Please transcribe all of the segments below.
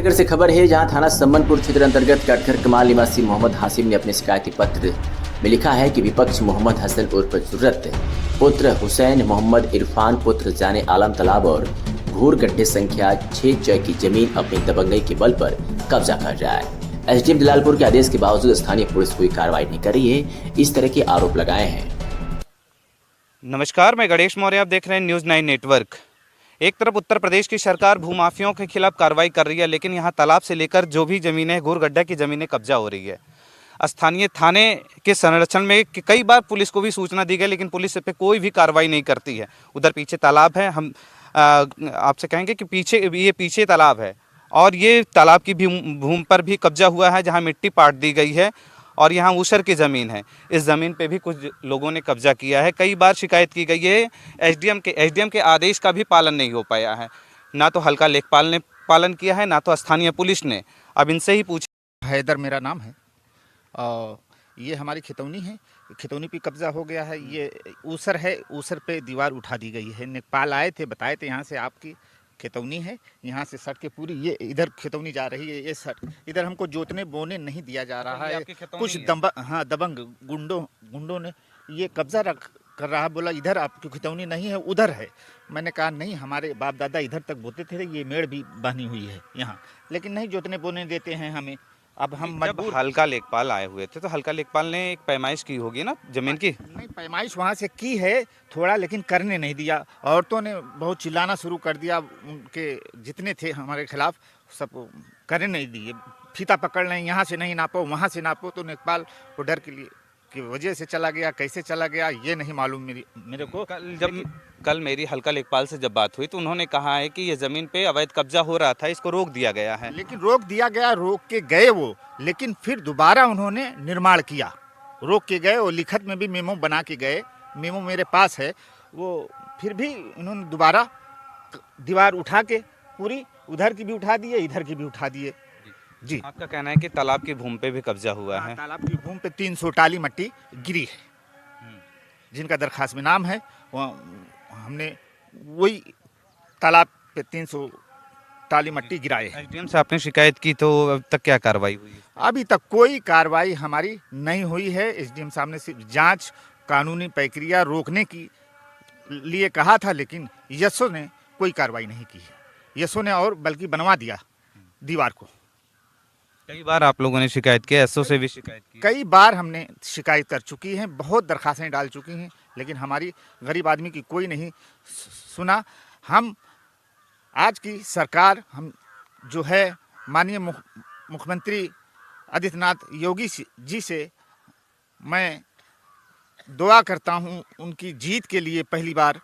नगर से खबर है, जहां थाना सम्मनपुर क्षेत्र अंतर्गत कटघर कमाल निवासी मोहम्मद हासिम ने अपने शिकायती पत्र में लिखा है कि विपक्ष मोहम्मद हसन उर्फ जुर्रत पुत्र हुसैन मोहम्मद इरफान पुत्र जाने आलम तालाब और घूर गड्ढे संख्या 6 की जमीन अपनी दबंगई के बल पर कब्जा कर रहा है। एसडीएम जलालपुर के आदेश के बावजूद स्थानीय पुलिस कोई कार्रवाई नहीं कर रही है, इस तरह के आरोप लगाए हैं। नमस्कार, मैं गणेश मौर्य, आप देख रहे हैं न्यूज़ 9 नेटवर्क। एक तरफ उत्तर प्रदेश की सरकार भूमाफियों के खिलाफ कार्रवाई कर रही है, लेकिन यहाँ तालाब से लेकर जो भी ज़मीनें, घूर गड्ढा की ज़मीनें कब्जा हो रही है। स्थानीय थाने के संरक्षण में कई बार पुलिस को भी सूचना दी गई, लेकिन पुलिस इस पर कोई भी कार्रवाई नहीं करती है। उधर पीछे तालाब है, हम आपसे कहेंगे कि पीछे तालाब है और ये तालाब की भी भूमि पर भी कब्जा हुआ है, जहाँ मिट्टी पाट दी गई है और यहाँ ऊसर की ज़मीन है। इस ज़मीन पे भी कुछ लोगों ने कब्जा किया है। कई बार शिकायत की गई है, एसडीएम के आदेश का भी पालन नहीं हो पाया है। ना तो हल्का लेखपाल ने पालन किया है, ना तो स्थानीय पुलिस ने। अब इनसे ही पूछ। हैदर मेरा नाम है और ये हमारी खितौनी है। खितौनी पे कब्जा हो गया है। ये ऊसर है, ऊसर पे दीवार उठा दी गई है। नेपाल आए थे, बताए थे यहाँ से आपकी खितौनी है, यहाँ से सट के पूरी ये इधर खितौनी जा रही है। ये सट इधर हमको जोतने बोने नहीं दिया जा रहा है। कुछ दबंग गुंडों ने ये कब्जा कर रहा है। बोला इधर आपकी खितौनी नहीं है, उधर है। मैंने कहा नहीं, हमारे बाप दादा इधर तक बोते थे, ये मेड़ भी बनी हुई है यहाँ, लेकिन नहीं जोतने बोने देते हैं हमें। अब हम मजबूर। हल्का लेखपाल आए हुए थे तो हल्का लेखपाल ने एक पैमाइश की होगी ना जमीन की? नहीं, पैमाइश वहाँ से की है थोड़ा, लेकिन करने नहीं दिया। औरतों ने बहुत चिल्लाना शुरू कर दिया, उनके जितने थे हमारे खिलाफ सब करने नहीं दिए। फीता पकड़ लें, यहाँ से नहीं नापो, वहाँ से नापो। तो नेपाल वो डर के लिए की वजह से चला गया, कैसे चला गया ये नहीं मालूम मेरे को। कल मेरी हल्का लेखपाल से जब बात हुई तो उन्होंने कहा है कि ये ज़मीन पे अवैध कब्जा हो रहा था, इसको रोक दिया गया है। लेकिन रोक दिया गया, रोक के गए वो, लेकिन फिर दोबारा उन्होंने निर्माण किया। रोक के गए और लिखत में भी मेमो बना के गए, मेमो मेरे पास है वो। फिर भी उन्होंने दोबारा दीवार उठा के पूरी उधर की भी उठा दिए, इधर की भी उठा दिए। जी, आपका कहना है कि तालाब की भूमि पे भी कब्जा हुआ है? तालाब की भूमि पे 300 टाली मट्टी गिरी है, जिनका दरखास्त में नाम है। हमने वही तालाब पे 300 टाली मट्टी गिराए हैं। एसडीएम से आपने शिकायत की तो अब तक क्या कार्रवाई हुई? अभी तक कोई कार्रवाई हमारी नहीं हुई है। एसडीएम साहब ने सिर्फ जांच, कानूनी प्रक्रिया रोकने की लिए कहा था, लेकिन यशो ने कोई कार्रवाई नहीं की है। यशो ने और बल्कि बनवा दिया दीवार को। कई बार आप लोगों ने शिकायत की, एसओ से भी शिकायत की? कई बार हमने शिकायत कर चुकी हैं, बहुत दरखास्तें डाल चुकी हैं, लेकिन हमारी गरीब आदमी की कोई नहीं सुना। हम आज की सरकार, हम जो है माननीय मुख्यमंत्री आदित्यनाथ योगी जी से मैं दुआ करता हूं उनकी जीत के लिए, पहली बार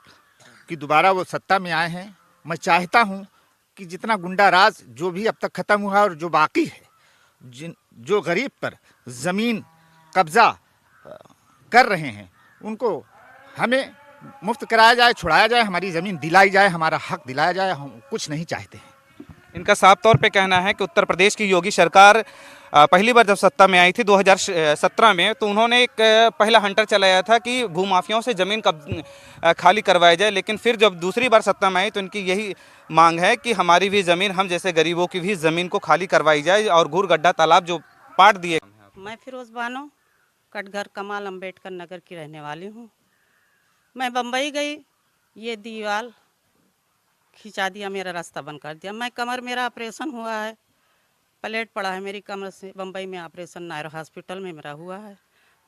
कि दोबारा वो सत्ता में आए हैं। मैं चाहता हूं कि जितना गुंडा राज जो भी अब तक ख़त्म हुआ और जो बाकी है, जो गरीब पर ज़मीन कब्ज़ा कर रहे हैं, उनको हमें मुफ्त कराया जाए, छुड़ाया जाए, हमारी ज़मीन दिलाई जाए, हमारा हक दिलाया जाए। हम कुछ नहीं चाहते हैं। इनका साफ तौर पे कहना है कि उत्तर प्रदेश की योगी सरकार पहली बार जब सत्ता में आई थी 2017 में, तो उन्होंने एक पहला हंटर चलाया था कि भूमाफियाओं से ज़मीन खाली करवाई जाए। लेकिन फिर जब दूसरी बार सत्ता में आई तो इनकी यही मांग है कि हमारी भी ज़मीन, हम जैसे गरीबों की भी ज़मीन को खाली करवाई जाए और घूर गड्ढा तालाब जो पाट दिए। मैं फिरोज़ बानो, कटघर कमाल अम्बेडकर नगर की रहने वाली हूँ। मैं बम्बई गई, ये दीवार खिंचा दिया, मेरा रास्ता बंद कर दिया। मैं कमर, मेरा ऑपरेशन हुआ है, प्लेट पड़ा है मेरी कमर से। बम्बई में ऑपरेशन नायर हॉस्पिटल में मेरा हुआ है।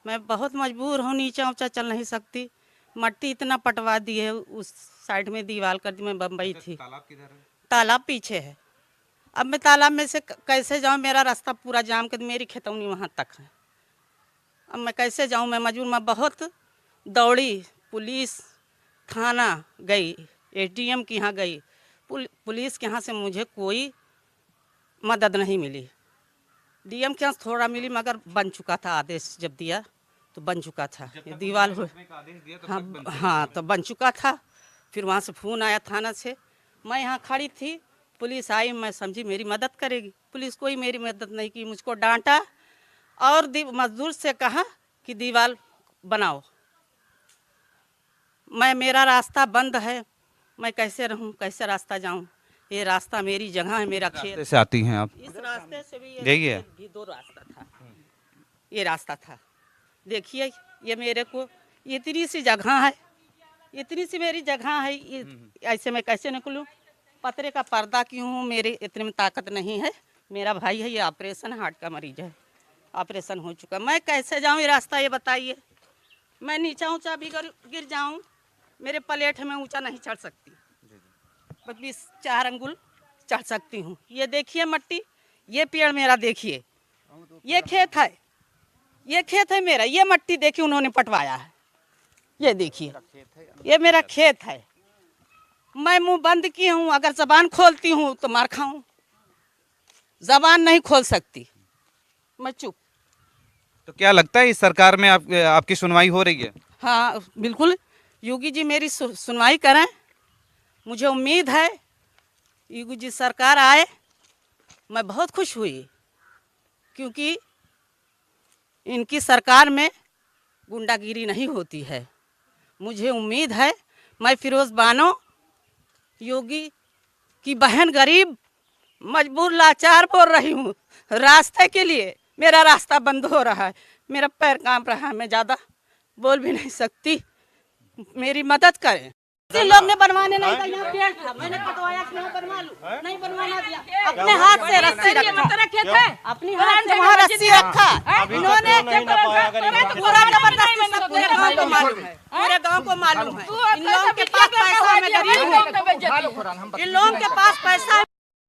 मैं बहुत मजबूर हूँ, नीचा ऊँचा चल नहीं सकती। मट्टी इतना पटवा दी है, उस साइड में दीवार कर दी। मैं बम्बई थी। तालाब किधर है? तालाब पीछे है। अब मैं तालाब में से कैसे जाऊँ? मेरा रास्ता पूरा जाम कर, मेरी खितौनी वहाँ तक है। अब मैं कैसे जाऊँ? मैं मजबूर। मैं बहुत दौड़ी, पुलिस थाना गई, एसडीएम के यहाँ गई, पुलिस के यहाँ से मुझे कोई मदद नहीं मिली। डीएम के यहाँ थोड़ा मिली, मगर बन चुका था। आदेश जब दिया तो बन चुका था, ये दीवार हो। हाँ, तो बन चुका था। फिर वहाँ से फ़ोन आया थाना से, मैं यहाँ खड़ी थी, पुलिस आई, मैं समझी मेरी मदद करेगी। पुलिस कोई मेरी मदद नहीं की, मुझको डांटा और मजदूर से कहा कि दीवार बनाओ। मेरा रास्ता बंद है, मैं कैसे रहूं, कैसे रास्ता जाऊं? ये रास्ता मेरी जगह है, मेरा खेत। रास्ते से आती हैं आप? इस रास्ते से भी यही है? भी दो रास्ता था, ये रास्ता था। देखिए ये मेरे को इतनी सी जगह है, इतनी सी मेरी जगह है, ये ऐसे मैं कैसे निकलूं? पतरे का पर्दा क्यों हूँ, मेरे इतने में ताकत नहीं है। मेरा भाई है, ये ऑपरेशन हार्ट का मरीज है, ऑपरेशन हो चुका। मैं कैसे जाऊँ ये रास्ता, ये बताइए। मैं नीचा ऊंचा भी गिर जाऊँ, मेरे प्लेट में ऊंचा नहीं चढ़ सकती, बस 20-4 अंगुल चढ़ सकती हूँ। ये देखिए मट्टी, ये पेड़ मेरा देखिए, ये खेत है, ये खेत है मेरा, ये मट्टी देखिए उन्होंने पटवाया है, ये देखिए ये मेरा खेत है। मैं मुंह बंद की हूँ, अगर जबान खोलती हूँ तो मार खाऊं, जबान नहीं खोल सकती, मैं चुप। तो क्या लगता है इस सरकार में आपकी सुनवाई हो रही है? हाँ बिल्कुल, योगी जी मेरी सुनवाई करें, मुझे उम्मीद है योगी जी सरकार आए। मैं बहुत खुश हुई क्योंकि इनकी सरकार में गुंडागिरी नहीं होती है। मुझे उम्मीद है, मैं फिरोज बानो योगी की बहन, गरीब मजबूर लाचार बोल रही हूँ। रास्ते के लिए मेरा रास्ता बंद हो रहा है, मेरा पैर कांप रहा है, मैं ज़्यादा बोल भी नहीं सकती, मेरी मदद करें। किसी लोग ने बनवाने नहीं था, यहाँ पेड़ था, मैंने कटवाया कि नहीं बनवा लूं, नहीं बनवाना दिया। अपने हाथ से रस्सी रखा, अपनी हाथ से वहाँ रस्सी रखा इन्होंने, पूरा जबरदस्ती सब पूरे गाँव को मालूम है, पूरे गाँव को मालूम है। इन लोगों के पास पैसा, मैं गरीब हूँ, इन लोगों के पास पैसा है।